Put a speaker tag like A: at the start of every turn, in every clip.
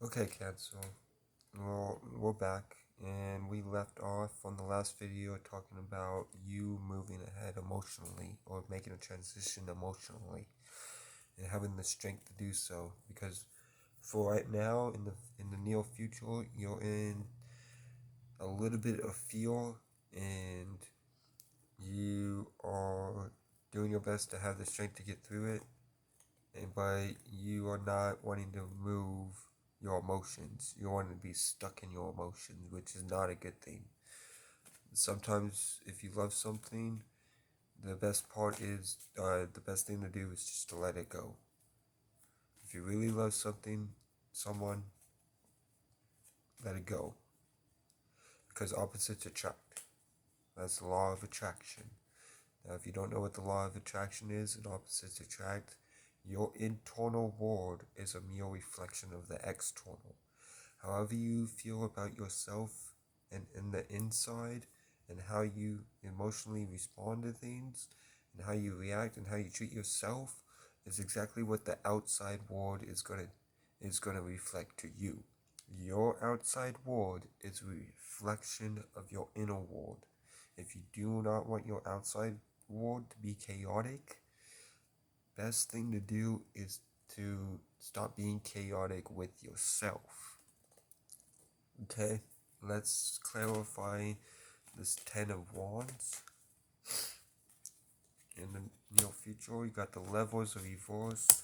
A: Okay, Cancel. Well, we're back, and we left off on the last video talking about you moving ahead emotionally or making a transition emotionally and having the strength to do so. Because for right now, in the near future, you're in a little bit of fear, and you are doing your best to have the strength to get through it, but you are not wanting to move your emotions. You want to be stuck in your emotions, which is not a good thing. Sometimes, if you love something, the best thing to do is just to let it go. If you really love someone, let it go. Because opposites attract. That's the law of attraction. Now, if you don't know what the law of attraction is and opposites attract, your internal world is a mere reflection of the external. However you feel about yourself and in the inside, and how you emotionally respond to things, and how you react and how you treat yourself, is exactly what the outside world is gonna reflect to you. Your outside world is a reflection of your inner world. If you do not want your outside world to be chaotic, best thing to do is to stop being chaotic with yourself. Okay, let's clarify this Ten of Wands. In the near future, we got the Levels of Reverse,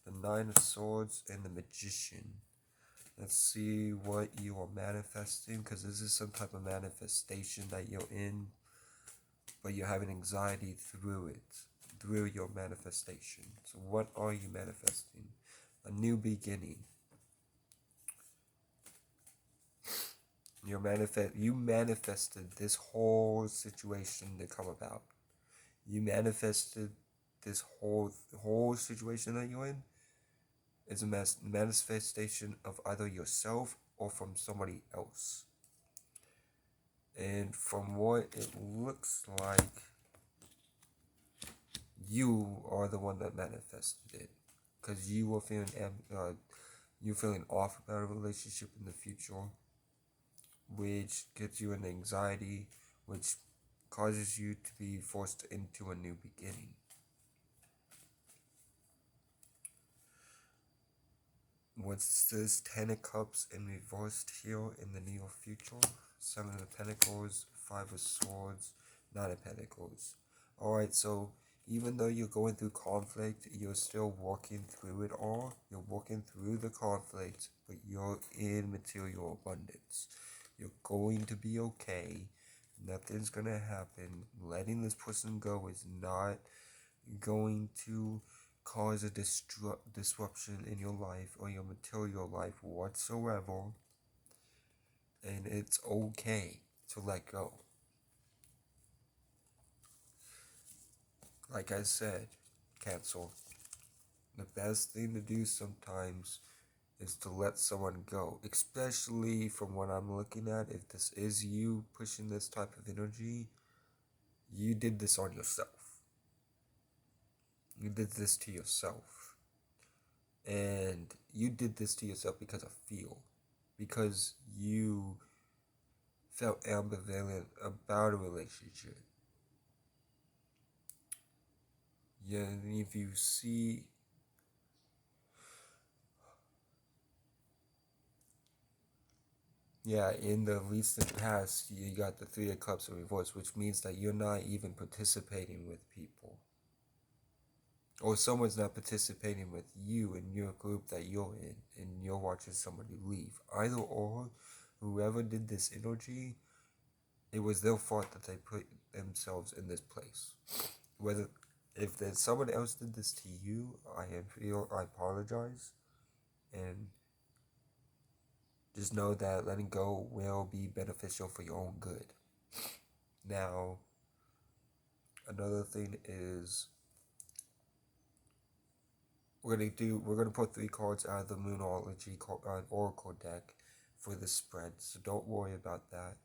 A: the Nine of Swords, and the Magician. Let's see what you are manifesting, because this is some type of manifestation that you're in, but you're having anxiety through it, through your manifestation. So what are you manifesting? A new beginning. You manifested this whole situation to come about. You manifested this whole situation that you're in. Is a manifestation of either yourself or from somebody else. And from what it looks like, you are the one that manifested it, because you were feeling off about a relationship in the future, which gets you an anxiety, which causes you to be forced into a new beginning. What's this? Ten of Cups in reversed here in the near future. Seven of Pentacles, Five of Swords, Nine of Pentacles. Alright, so even though you're going through conflict, you're still working through it all. You're working through the conflict, but you're in material abundance. You're going to be okay. Nothing's gonna happen. Letting this person go is not going to cause a disruption in your life or your material life whatsoever, and it's okay to let go. Like I said, Cancel, the best thing to do sometimes is to let someone go, especially from what I'm looking at. If this is you pushing this type of energy, you did this on yourself. You did this to yourself. And you did this to yourself because of fear. Because you felt ambivalent about a relationship. Yeah, and if you see, in the recent past, you got the Three of Cups in reverse, which means that you're not even participating with people. Or someone's not participating with you in your group that you're in, and you're watching somebody leave. Either or, whoever did this energy, it was their fault that they put themselves in this place. Whether if there's someone else did this to you, I apologize, and just know that letting go will be beneficial for your own good. Now, another thing is we're gonna put 3 cards out of the Moonology Oracle deck for the spread, so don't worry about that.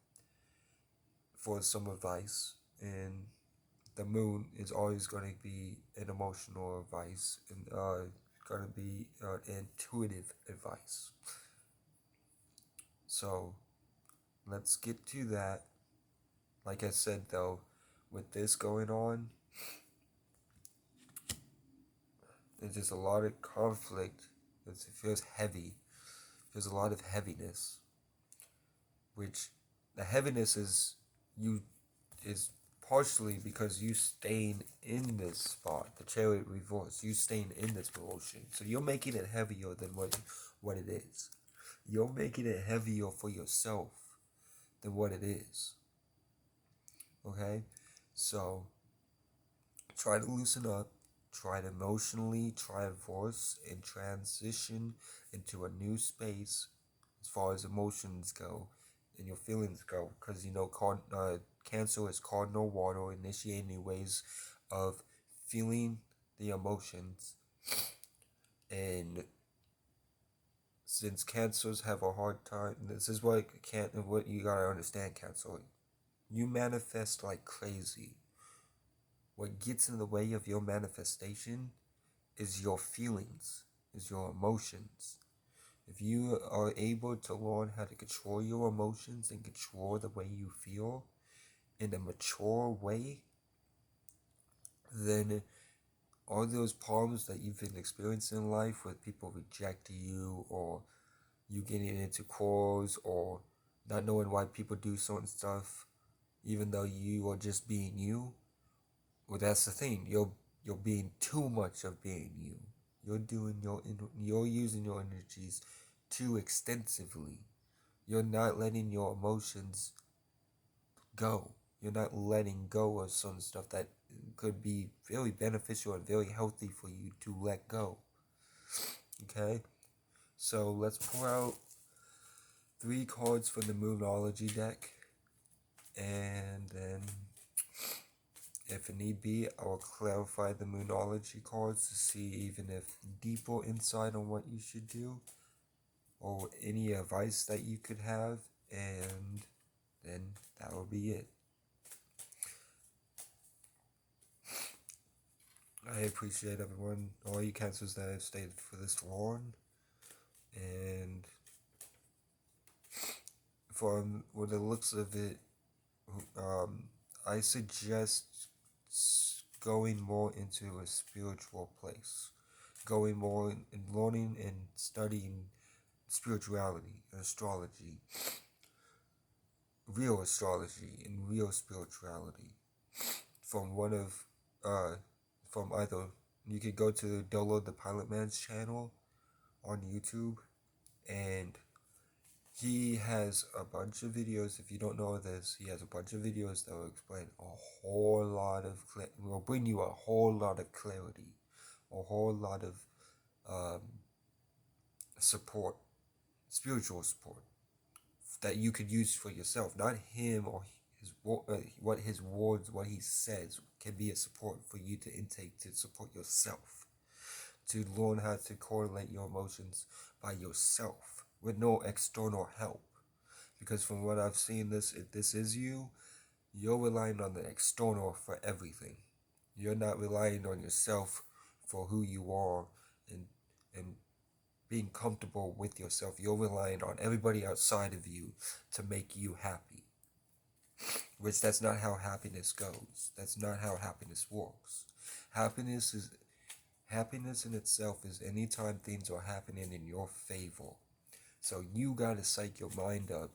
A: For some advice, and the moon is always going to be an emotional advice, and going to be intuitive advice. So let's get to that. Like I said though, with this going on, there's just a lot of conflict. It feels heavy. There's a lot of heaviness, which the heaviness is partially because you staying in this spot, the chariot reverse. You staying in this motion, so you're making it heavier than what it is. You're making it heavier for yourself than what it is. Okay, so try to loosen up. Try to emotionally traverse and transition into a new space as far as emotions go and your feelings go, because Cancer is cardinal water, initiating new ways of feeling the emotions. And since Cancers have a hard time, this is what you gotta understand, Cancer. You manifest like crazy. What gets in the way of your manifestation is your feelings, is your emotions. If you are able to learn how to control your emotions and control the way you feel in a mature way, then all those problems that you've been experiencing in life with people rejecting you, or you getting into quarrels, or not knowing why people do certain stuff, even though you are just being you, well, that's the thing. You're being too much of being you. You're using your energies too extensively. You're not letting your emotions go. You're not letting go of some stuff that could be very beneficial and very healthy for you to let go. Okay? So let's pull out 3 cards from the Moonology deck, and then if it need be, I will clarify the Moonology cards to see even if deeper insight on what you should do or any advice that you could have, and then that will be it. I appreciate everyone, all you Cancers that have stayed for this long, and from what the looks of it, I suggest going more into a spiritual place, going more and learning and studying spirituality, astrology, real astrology, and real spirituality. From one of, from either, you could go to Dolo the Pilot Man's channel on YouTube, and he has a bunch of videos. If you don't know this, he has a bunch of videos that will explain a whole lot of, will bring you a whole lot of clarity, a whole lot of support, spiritual support that you could use for yourself. Not him or what his words, what he says can be a support for you to intake to support yourself, to learn how to correlate your emotions by yourself with no external help. Because from what I've seen, if this is you, you're relying on the external for everything. You're not relying on yourself for who you are and being comfortable with yourself. You're relying on everybody outside of you to make you happy. Which that's not how happiness goes. That's not how happiness works. Happiness in itself is anytime things are happening in your favor. So you gotta psych your mind up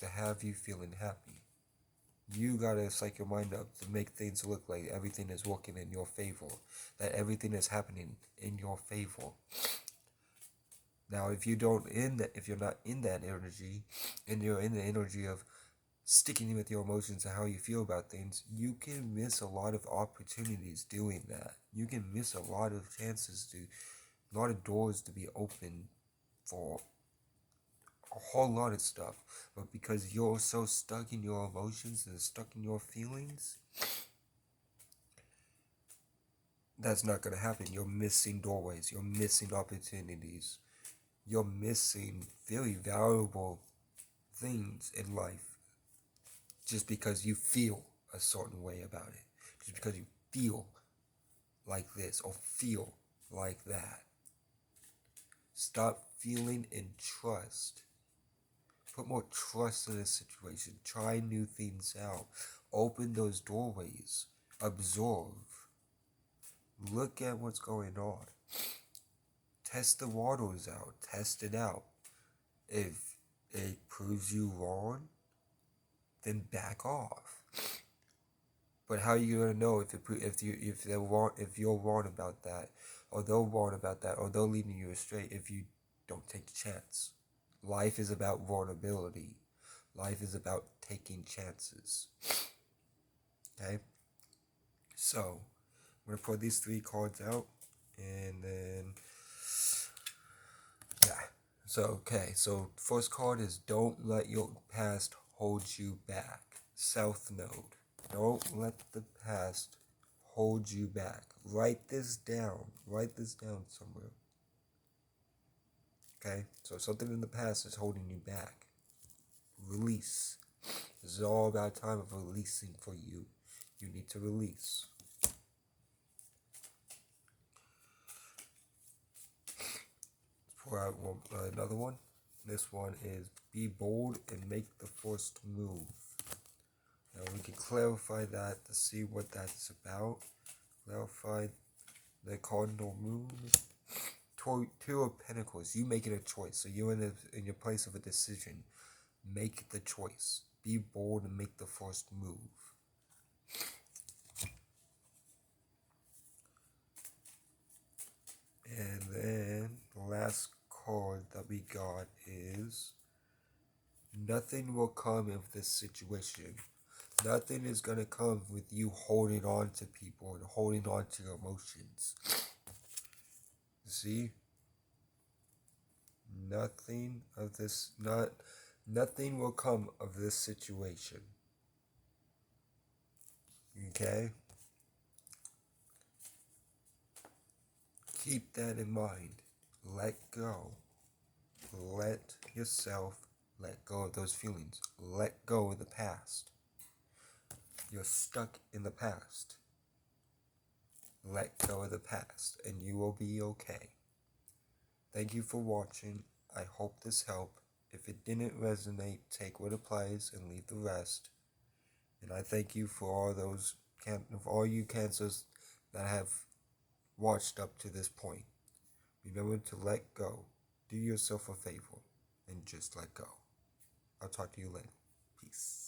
A: to have you feeling happy. You gotta psych your mind up to make things look like everything is working in your favor, that everything is happening in your favor. Now, if you're not in that energy, and you're in the energy of sticking with your emotions and how you feel about things, you can miss a lot of opportunities doing that. You can miss a lot of chances a lot of doors to be open for a whole lot of stuff. But because you're so stuck in your emotions and stuck in your feelings, that's not going to happen. You're missing doorways. You're missing opportunities. You're missing very valuable things in life just because you feel a certain way about it. Just because you feel like this or feel like that. Stop feeling and trust Put more trust in the situation. Try new things out. Open those doorways. Absorb. Look at what's going on. Test the waters out. Test it out. If it proves you wrong, then back off. But how are you gonna know if you're wrong about that, or they're wrong about that, or they're leading you astray if you don't take a chance? Life is about vulnerability. Life is about taking chances. Okay? So, I'm going to pull these 3 cards out, and then, yeah. So, okay, so first card is don't let your past hold you back. South Node. Don't let the past hold you back. Write this down. Write this down somewhere. Okay? So something in the past is holding you back. Release. This is all about time of releasing for you. You need to release. Let's pour out another one. This one is be bold and make the first move. Now we can clarify that to see what that's about. Clarify the cardinal moon. Two of Pentacles. You making a choice. So you're in your place of a decision. Make the choice. Be bold and make the first move. And then the last card that we got is nothing will come of this situation. Nothing is going to come with you holding on to people and holding on to your emotions. See? Nothing will come of this situation. Okay? Keep that in mind. Let go. Let yourself let go of those feelings. Let go of the past. You're stuck in the past. Let go of the past and you will be okay. Thank you for watching. I hope this helped. If it didn't resonate, take what applies and leave the rest. And I thank you for all you cancers that have watched up to this point. Remember to let go. Do yourself a favor and just let go. I'll talk to you later. Peace.